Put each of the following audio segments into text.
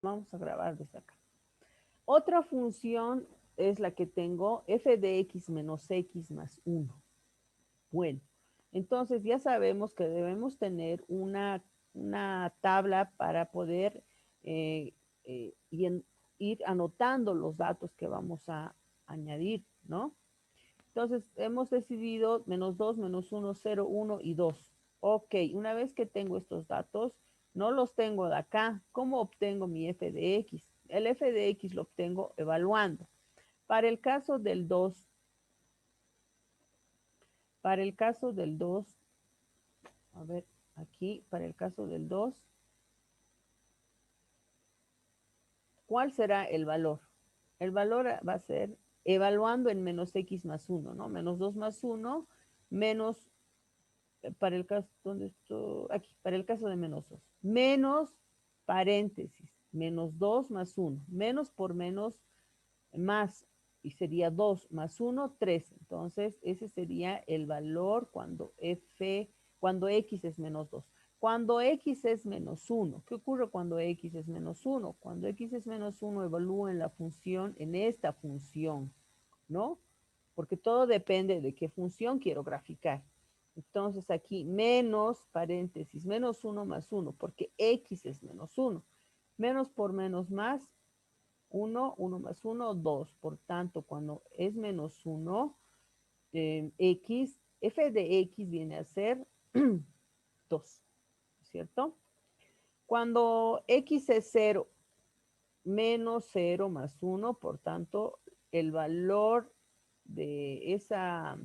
Vamos a grabar desde acá. Otra función es la que tengo, f de x menos x más 1. Bueno, entonces ya sabemos que debemos tener una tabla para poder eh, ir anotando los datos que vamos a añadir, ¿no? Entonces hemos decidido menos 2, menos 1, 0, 1 y 2. Ok, una vez que tengo estos datos, no los tengo de acá. ¿Cómo obtengo mi f de x? El f de x lo obtengo evaluando. Para el caso del 2, para el caso del 2, a ver, aquí, para el caso del 2, ¿cuál será el valor? El valor va a ser evaluando en menos x más 1, ¿no? Menos 2 más 1, menos, para el caso, ¿dónde estoy? Aquí, para el caso de menos 2. Menos paréntesis, menos 2 más 1. Menos por menos, más, y sería 2 más 1, 3. Entonces, ese sería el valor cuando x es menos 2. Cuando x es menos 1, ¿qué ocurre cuando x es menos 1? Cuando x es menos 1, evalúo en la función, en esta función, ¿no? Porque todo depende de qué función quiero graficar. Entonces aquí menos paréntesis, menos 1 más 1, porque x es menos 1. Menos por menos más, 1, 1 más 1, 2. Por tanto, cuando es menos 1, x, f de x viene a ser 2, ¿cierto? Cuando x es 0, menos 0 más 1, por tanto, el valor de esa,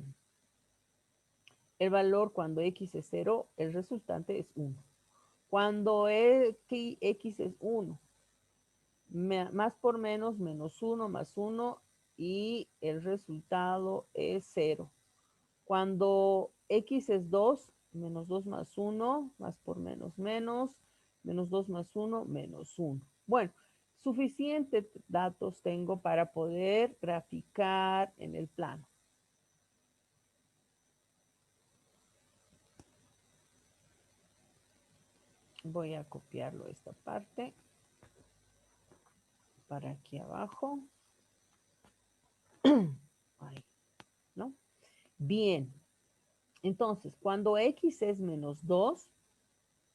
el valor cuando x es 0, el resultante es 1. Cuando x es 1, más por menos, menos 1 más 1 y el resultado es 0. Cuando x es 2, menos 2 más 1, más por menos, menos 2 más 1, menos 1. Bueno, suficientes datos tengo para poder graficar en el plano. Voy a copiarlo esta parte para aquí abajo. Ahí, ¿no? Bien, entonces, cuando x es menos 2,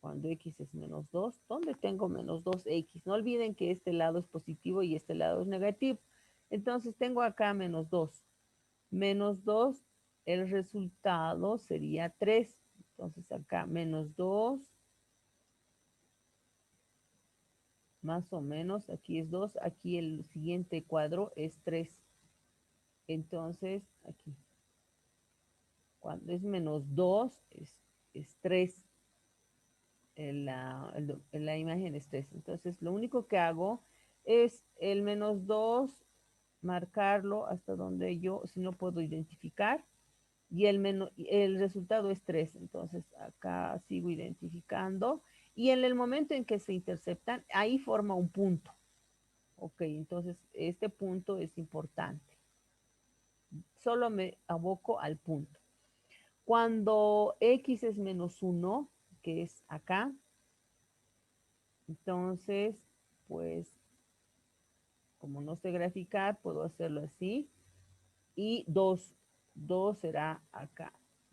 cuando x es menos 2, ¿dónde tengo menos 2x? No olviden que este lado es positivo y este lado es negativo. Entonces, tengo acá menos 2. Menos 2, el resultado sería 3. Entonces, acá menos 2, más o menos, aquí es 2, aquí el siguiente cuadro es 3. Entonces, aquí, cuando es menos 2, es 3. La imagen es 3. Entonces, lo único que hago es el menos 2, marcarlo hasta donde yo, si no puedo identificar, y el resultado es 3. Entonces, acá sigo identificando, y en el momento en que se interceptan, ahí forma un punto. Ok, entonces este punto es importante. Solo me aboco al punto. Cuando x es menos 1, que es acá, entonces, pues, como no sé graficar, puedo hacerlo así. Y 2, 2 será acá.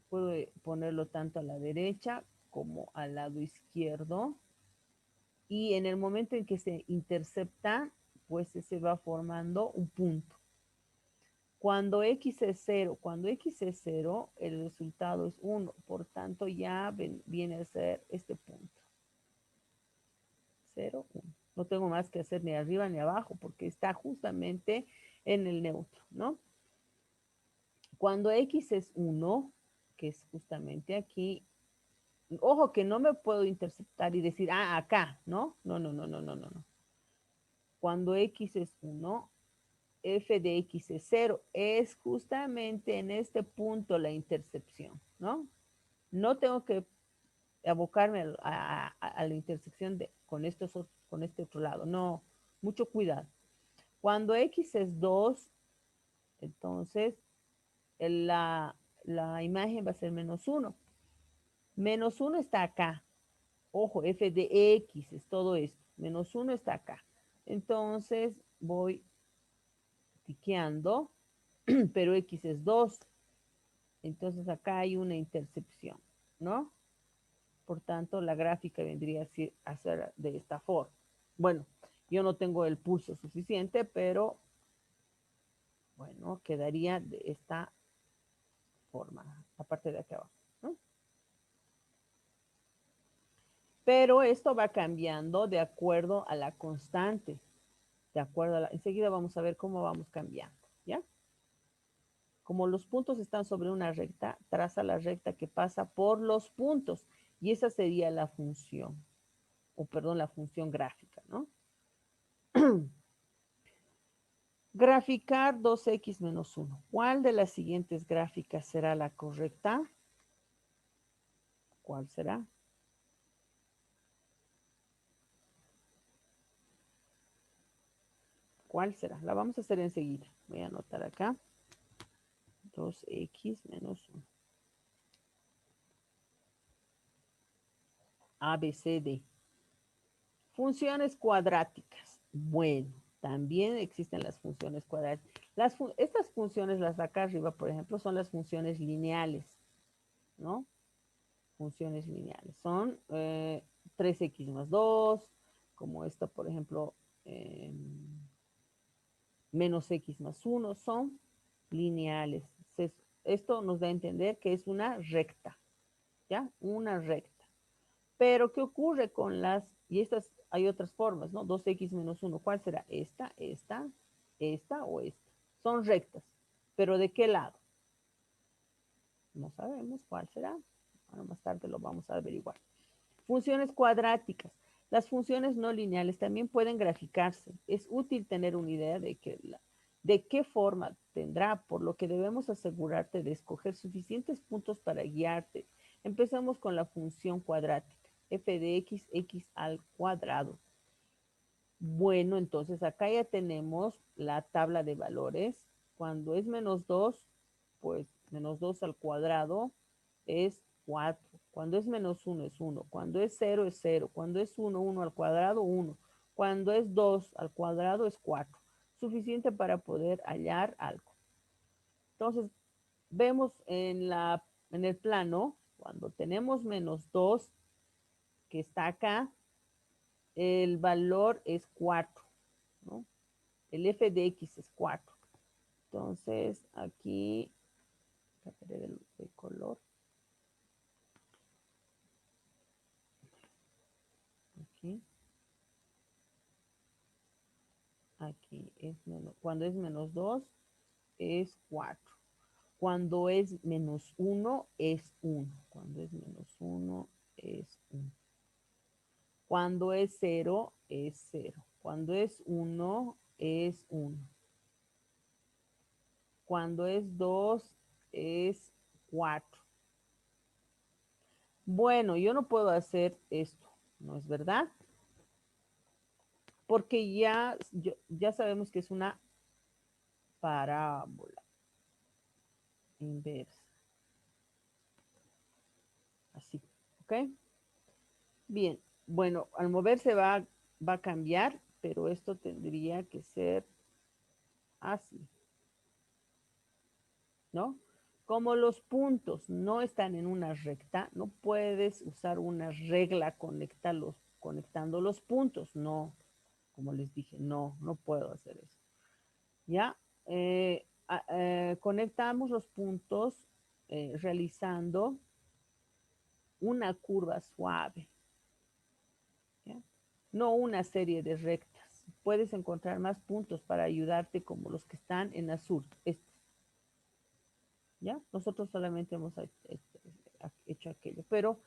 Puedo ponerlo tanto a la derecha como al lado izquierdo. Y en el momento en que se intercepta, pues se va formando un punto. Cuando x es 0, cuando x es 0, el resultado es 1. Por tanto, ya viene a ser este punto. 0, 1. No tengo más que hacer ni arriba ni abajo porque está justamente en el neutro, ¿no? Cuando x es 1, que es justamente aquí, ojo que no me puedo interceptar y decir, ah, acá, ¿no? No, no, no, no, no, no, no. Cuando x es 1, f de x es 0. Es justamente en este punto la intercepción, ¿no? No tengo que abocarme a la intersección con este otro lado. No, mucho cuidado. Cuando x es 2, entonces la imagen va a ser menos 1. Menos 1 está acá. Ojo, f de x es todo esto. Menos 1 está acá. Entonces voy tiqueando, pero X es 2. Entonces acá hay una intercepción, ¿no? Por tanto, la gráfica vendría a ser de esta forma. Bueno, yo no tengo el pulso suficiente, pero bueno, quedaría de esta forma, la parte de acá abajo, ¿no? Pero esto va cambiando de acuerdo a la constante, de acuerdo a la... Enseguida vamos a ver cómo vamos cambiando, ¿ya? Como los puntos están sobre una recta, traza la recta que pasa por los puntos, y esa sería la función, o perdón, la función gráfica, ¿no? Graficar 2x menos 1. ¿Cuál de las siguientes gráficas será la correcta? ¿Cuál será? ¿Cuál será? La vamos a hacer enseguida. Voy a anotar acá. 2x menos 1. A, B, C, D. Funciones cuadráticas. Bueno, también existen las funciones cuadráticas. Estas funciones, las de acá arriba, por ejemplo, son las funciones lineales, ¿no? Funciones lineales. Son 3x más 2, como esta, por ejemplo, menos x más 1, son lineales. Esto nos da a entender que es una recta, ¿ya? Una recta. Pero, ¿qué ocurre con las, y estas, hay otras formas, ¿no? 2x menos 1, ¿cuál será? Esta o esta. Son rectas, pero ¿de qué lado? No sabemos cuál será. Bueno, más tarde lo vamos a averiguar. Funciones cuadráticas. Las funciones no lineales también pueden graficarse. Es útil tener una idea de qué forma tendrá, por lo que debemos asegurarte de escoger suficientes puntos para guiarte. Empezamos con la función cuadrática, f de x, x al cuadrado. Bueno, entonces acá ya tenemos la tabla de valores. Cuando es menos 2, pues menos 2 al cuadrado es 4. Cuando es menos 1 es 1. Cuando es 0 es 0. Cuando es 1, 1 al cuadrado, 1. Cuando es 2 al cuadrado es 4. Suficiente para poder hallar algo. Entonces, vemos en el plano, cuando tenemos menos 2, que está acá, el valor es 4, ¿no? El f de x es 4. Entonces, aquí, cambiaré de color. Aquí. Aquí es menos, cuando es menos 2 es 4. Cuando es menos 1 es 1. Cuando es menos 1 es 1. Cuando es 0 es 0. Cuando es 1 es 1. Cuando es 2 es 4. Bueno, yo no puedo hacer esto, ¿no es verdad? Porque ya sabemos que es una parábola inversa. Así, ¿ok? Bien, bueno, al moverse va a cambiar, pero esto tendría que ser así, ¿no? Como los puntos no están en una recta, no puedes usar una regla conectando los puntos, no, como les dije, no puedo hacer eso. ¿Ya? Conectamos los puntos realizando una curva suave, ¿ya? No una serie de rectas. Puedes encontrar más puntos para ayudarte como los que están en azul. ¿Ya? Nosotros solamente hemos hecho aquello, pero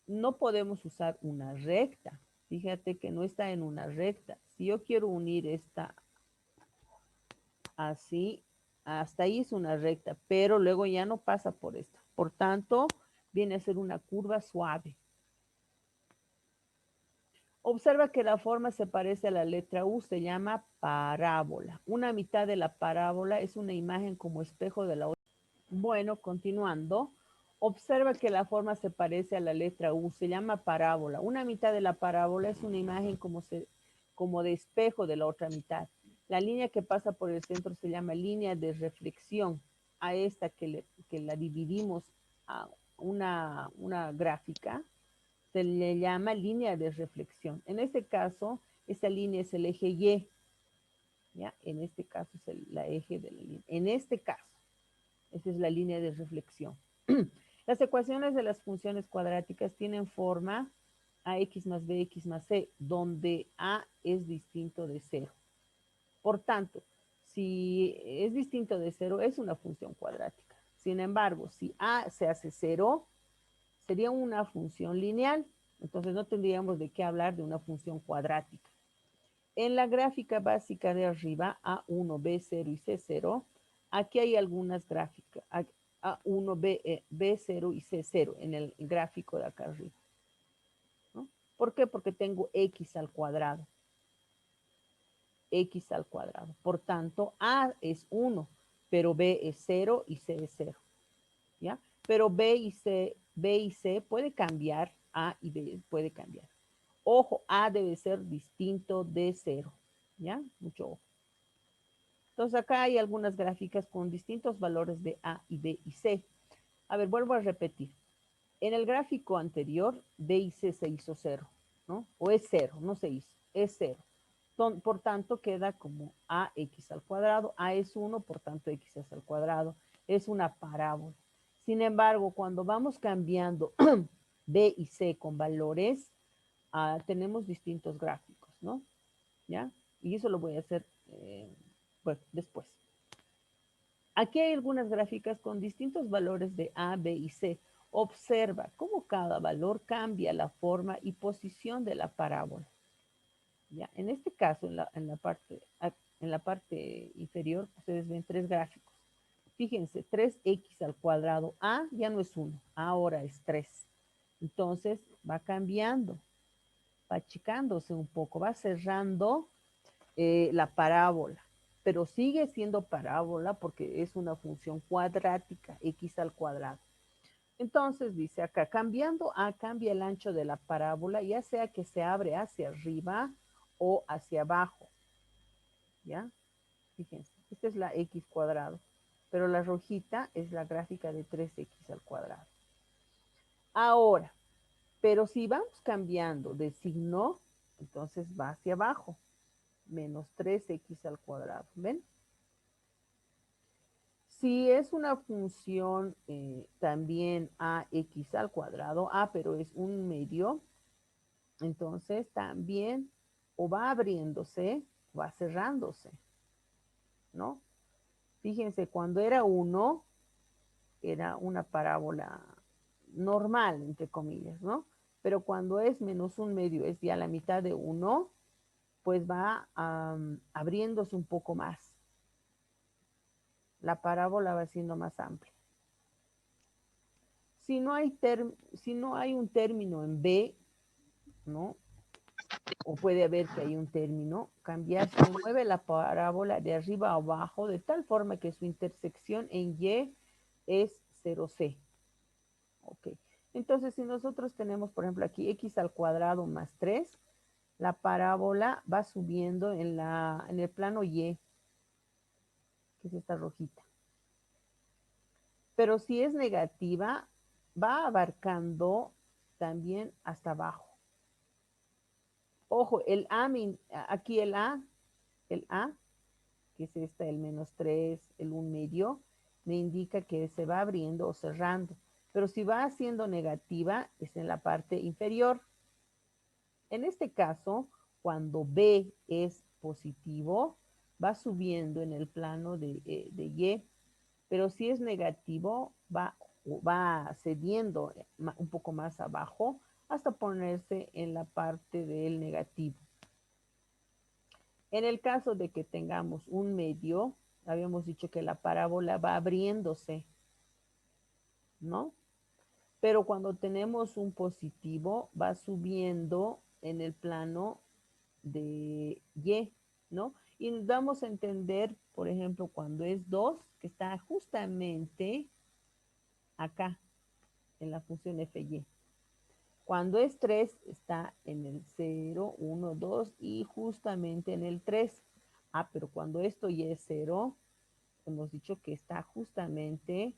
no podemos usar una recta. Fíjate que no está en una recta. Si yo quiero unir esta así, hasta ahí es una recta, pero luego ya no pasa por esto. Por tanto, viene a ser una curva suave. Observa que la forma se parece a la letra U, se llama parábola. Una mitad de la parábola es una imagen como espejo de la otra. Bueno, continuando, observa que la forma se parece a la letra U, se llama parábola. Una mitad de la parábola es una imagen como como de espejo de la otra mitad. La línea que pasa por el centro se llama línea de reflexión. A esta que la dividimos a una gráfica, se le llama línea de reflexión. En este caso, esta línea es el eje Y, ¿ya? En este caso es la eje de la línea. En este caso, esa es la línea de reflexión. Las ecuaciones de las funciones cuadráticas tienen forma ax más bx más c, donde a es distinto de 0. Por tanto, si es distinto de 0, es una función cuadrática. Sin embargo, si a se hace 0, sería una función lineal. Entonces no tendríamos de qué hablar de una función cuadrática. En la gráfica básica de arriba, A1, B0 y C0, aquí hay algunas gráficas. A1, B0 y C0 en el gráfico de acá arriba, ¿no? ¿Por qué? Porque tengo x al cuadrado. X al cuadrado. Por tanto, A es 1, pero B es 0 y C es 0. ¿Ya? Pero B y C puede cambiar, A y B puede cambiar. Ojo, A debe ser distinto de 0. ¿Ya? Mucho ojo. Entonces acá hay algunas gráficas con distintos valores de A y B y C. A ver, vuelvo a repetir. En el gráfico anterior, B y C se hizo 0, ¿no? O es 0, no se hizo, es 0. Por tanto, queda como ax al cuadrado. A es 1, por tanto, x es al cuadrado. Es una parábola. Sin embargo, cuando vamos cambiando B y C con valores, tenemos distintos gráficos, ¿no? ¿Ya? Y eso lo voy a hacer, bueno, después. Aquí hay algunas gráficas con distintos valores de A, B y C. Observa cómo cada valor cambia la forma y posición de la parábola. ¿Ya? En este caso, en la parte inferior, ustedes ven 3 gráficos. Fíjense, 3x al cuadrado. A ya no es 1, ahora es 3. Entonces, va cambiando, va achicándose un poco, va cerrando la parábola, pero sigue siendo parábola porque es una función cuadrática, x al cuadrado. Entonces dice acá, cambiando A, cambia el ancho de la parábola, ya sea que se abre hacia arriba o hacia abajo. ¿Ya? Fíjense, esta es la x cuadrado, pero la rojita es la gráfica de 3x al cuadrado. Ahora, pero si vamos cambiando de signo, entonces va hacia abajo, menos 3x al cuadrado. ¿Ven? Si es una función también ax al cuadrado, pero es un medio, entonces también o va abriéndose o va cerrándose, ¿no? Fíjense, cuando era 1, era una parábola normal, entre comillas, ¿no? Pero cuando es menos un medio, es ya la mitad de 1, pues va abriéndose un poco más. La parábola va siendo más amplia. Si no hay un término en B, ¿no? O puede haber que hay un término, se mueve la parábola de arriba a abajo de tal forma que su intersección en Y es 0C. Ok. Entonces, si nosotros tenemos, por ejemplo, aquí x al cuadrado más 3, la parábola va subiendo en el plano Y, que es esta rojita. Pero si es negativa, va abarcando también hasta abajo. Ojo, aquí el A, que es el menos 3, el 1 medio, me indica que se va abriendo o cerrando. Pero si va haciendo negativa, es en la parte inferior. En este caso, cuando B es positivo, va subiendo en el plano de Y, pero si es negativo, va cediendo un poco más abajo hasta ponerse en la parte del negativo. En el caso de que tengamos un medio, habíamos dicho que la parábola va abriéndose, ¿no? Pero cuando tenemos un positivo, va subiendo en el plano de Y, ¿no? Y nos damos a entender, por ejemplo, cuando es 2, que está justamente acá, en la función FY. Cuando es 3, está en el 0, 1, 2 y justamente en el 3. Pero cuando esto ya es 0, hemos dicho que está justamente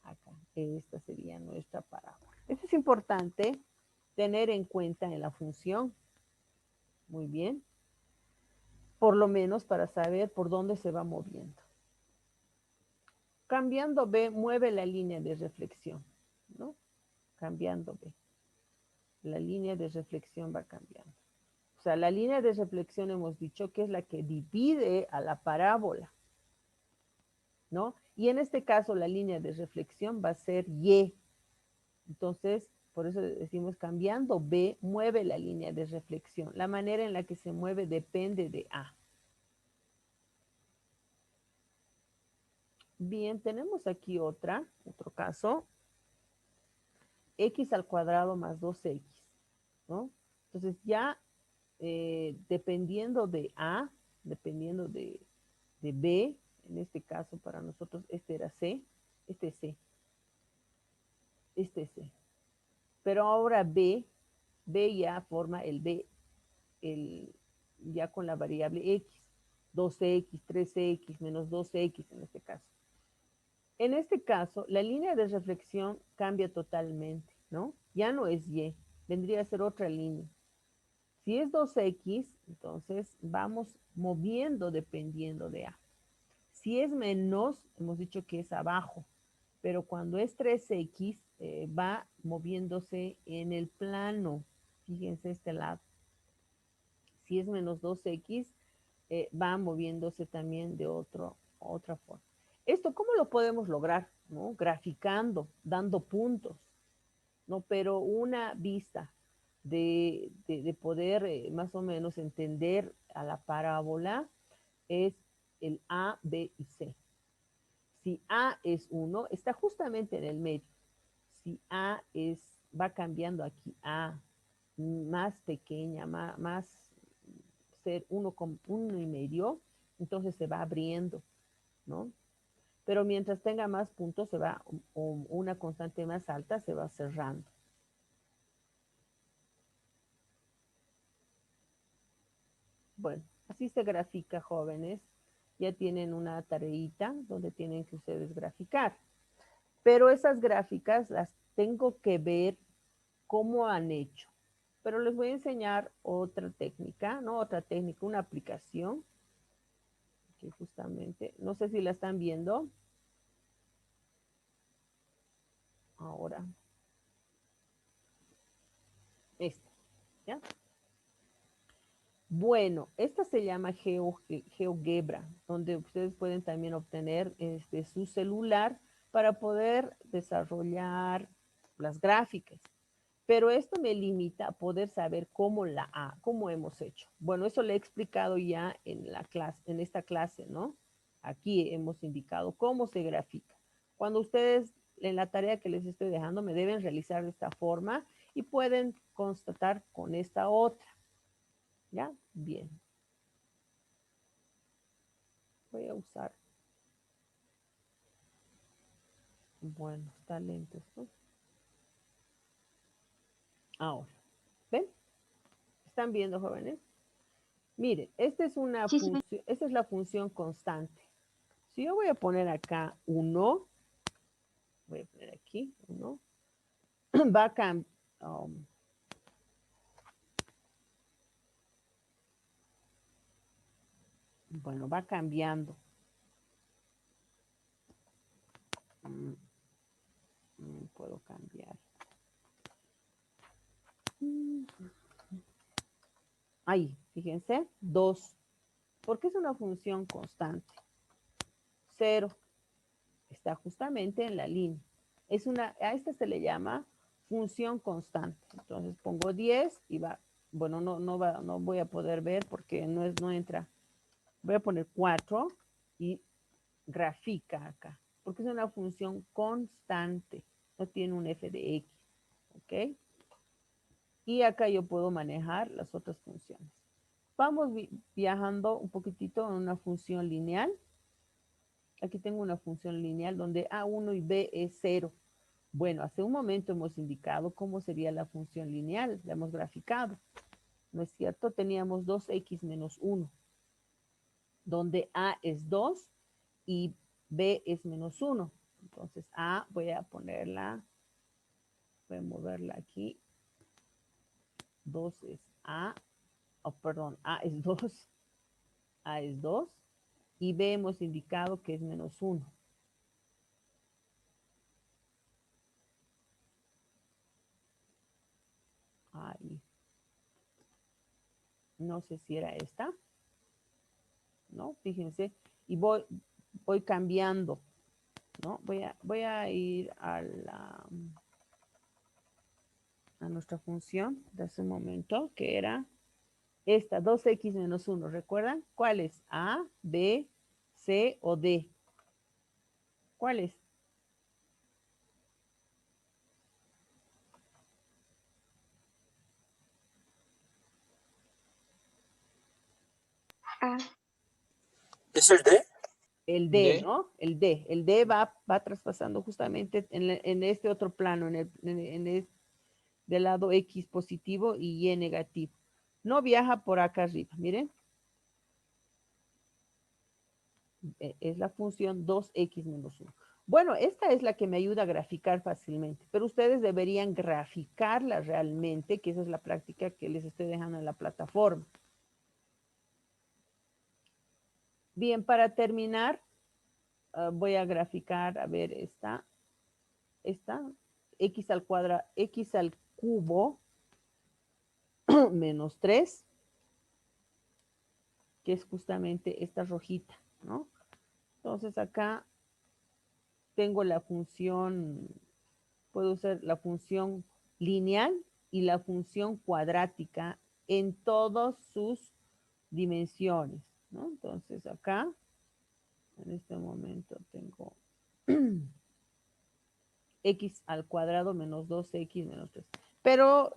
acá. Esta sería nuestra parábola. Eso es importante tener en cuenta en la función. Muy bien. Por lo menos para saber por dónde se va moviendo. Cambiando B, mueve la línea de reflexión, ¿no? Cambiando B. La línea de reflexión va cambiando. O sea, la línea de reflexión hemos dicho que es la que divide a la parábola, ¿no? Y en este caso la línea de reflexión va a ser Y. Entonces, por eso decimos cambiando B, mueve la línea de reflexión. La manera en la que se mueve depende de A. Bien, tenemos aquí otro caso. X al cuadrado más 2X, ¿no? Entonces ya dependiendo de A, dependiendo de B, en este caso para nosotros este era C, este es C, este es C. Pero ahora B ya forma el B, ya con la variable X, 2X, 3X, menos 2X en este caso. En este caso, la línea de reflexión cambia totalmente, ¿no? Ya no es Y, vendría a ser otra línea. Si es 2X, entonces vamos moviendo dependiendo de A. Si es menos, hemos dicho que es abajo, pero cuando es 3X, va moviéndose en el plano. Fíjense este lado. Si es menos 2X, va moviéndose también de otra forma. ¿Esto cómo lo podemos lograr? ¿No? Graficando, dando puntos, ¿no? Pero una vista de poder más o menos entender a la parábola es el A, B y C. Si A es 1, está justamente en el medio. Si A va cambiando aquí A más pequeña, más ser 1,5, entonces se va abriendo, ¿no? Pero mientras tenga más puntos, se va, o una constante más alta, se va cerrando. Bueno, así se grafica, jóvenes. Ya tienen una tareita donde tienen que ustedes graficar. Pero esas gráficas las tengo que ver cómo han hecho. Pero les voy a enseñar otra técnica, ¿no? Otra técnica, una aplicación. Que justamente, no sé si la están viendo. Ahora. Esta, ¿ya? Bueno, esta se llama GeoGebra, donde ustedes pueden también obtener su celular para poder desarrollar las gráficas. Pero esto me limita a poder saber cómo hemos hecho. Bueno, eso le he explicado ya en la clase, en esta clase, ¿no? Aquí hemos indicado cómo se grafica. Cuando ustedes en la tarea que les estoy dejando me deben realizar de esta forma y pueden constatar con esta otra. ¿Ya? Bien. Voy a usar. Bueno, está lento esto. Ahora, ¿ven? ¿Están viendo, jóvenes? Miren, esta es una Sí, sí. función, esta es la función constante. Si yo voy a poner acá 1, voy a poner aquí 1, va a cambiar. Bueno, va cambiando. Puedo cambiar. Ahí, fíjense, 2. Porque es una función constante. 0. Está justamente en la línea. A esta se le llama función constante. Entonces pongo 10 y va. Bueno, no voy a poder ver porque no entra. Voy a poner 4 y grafica acá. Porque es una función constante. No tiene un f de x. ¿Ok? Y acá yo puedo manejar las otras funciones. Vamos viajando un poquitito en una función lineal. Aquí tengo una función lineal donde A1 y B es 0. Bueno, hace un momento hemos indicado cómo sería la función lineal, la hemos graficado, ¿no es cierto? Teníamos 2x menos 1, donde a es 2 y b es menos 1. Entonces a voy a ponerla, voy a moverla aquí, 2 es a, oh, perdón, a es 2, a es 2, y b hemos indicado que es menos 1. Ahí. No sé si era esta, ¿no? Fíjense, y voy cambiando, ¿no? Voy a ir a nuestra función de hace un momento, que era esta, 2x menos 1. ¿Recuerdan? ¿Cuál es? A, B, C o D. ¿Cuál es? A. ¿Es el D? El D, D. ¿no? El D. El D va traspasando justamente en este otro plano, del lado X positivo y Y negativo. No viaja por acá arriba, miren. Es la función 2x menos 1. Bueno, esta es la que me ayuda a graficar fácilmente, pero ustedes deberían graficarla realmente, que esa es la práctica que les estoy dejando en la plataforma. Bien, para terminar, voy a graficar, a ver, esta, x al cuadrado, x al cubo menos 3, que es justamente esta rojita, ¿no? Entonces acá tengo la función, puedo usar la función lineal y la función cuadrática en todas sus dimensiones, ¿no? Entonces acá, en este momento tengo x al cuadrado menos 2x menos 3. Pero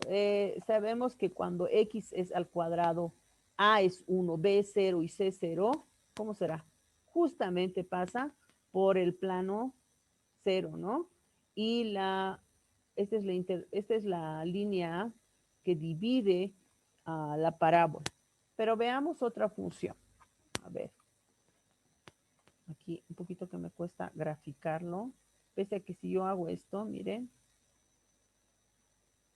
sabemos que cuando x es al cuadrado, a es 1, b es 0 y c 0, ¿cómo será? Justamente pasa por el plano 0, ¿no? Y esta es la línea que divide la parábola. Pero veamos otra función. A ver, aquí un poquito que me cuesta graficarlo. Pese a que si yo hago esto, miren,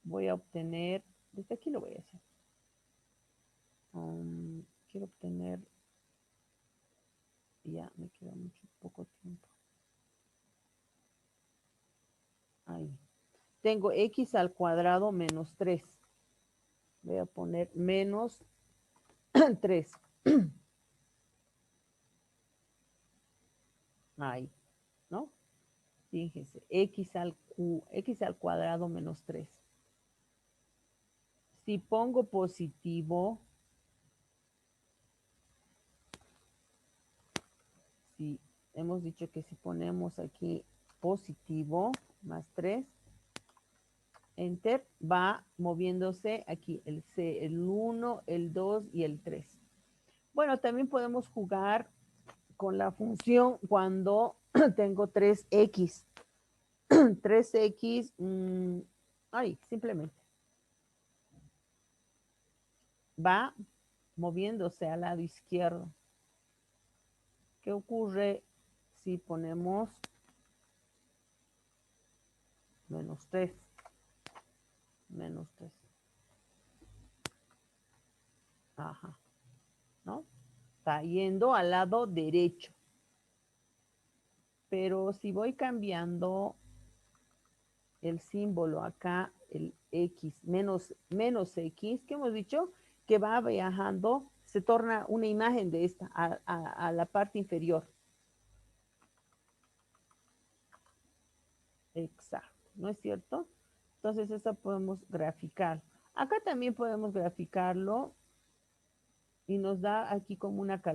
voy a obtener, desde aquí lo voy a hacer. Quiero obtener, ya me queda mucho poco tiempo. Ahí. Tengo x al cuadrado menos 3. Voy a poner menos 3. Ahí, ¿no? Fíjense, x al cuadrado menos 3. Si pongo positivo, si hemos dicho que si ponemos aquí positivo más 3, enter, va moviéndose aquí el C, el 1, el 2 y el 3. Bueno, también podemos jugar con la función cuando tengo 3x. 3x, simplemente va moviéndose al lado izquierdo. ¿Qué ocurre si ponemos menos 3? Menos 3. Ajá, ¿no? Está yendo al lado derecho. Pero si voy cambiando el símbolo acá, el X, menos X, ¿qué hemos dicho? Que va viajando, se torna una imagen de esta a la parte inferior. Exacto, ¿no es cierto? Entonces, esa podemos graficar. Acá también podemos graficarlo y nos da aquí como una calculadora.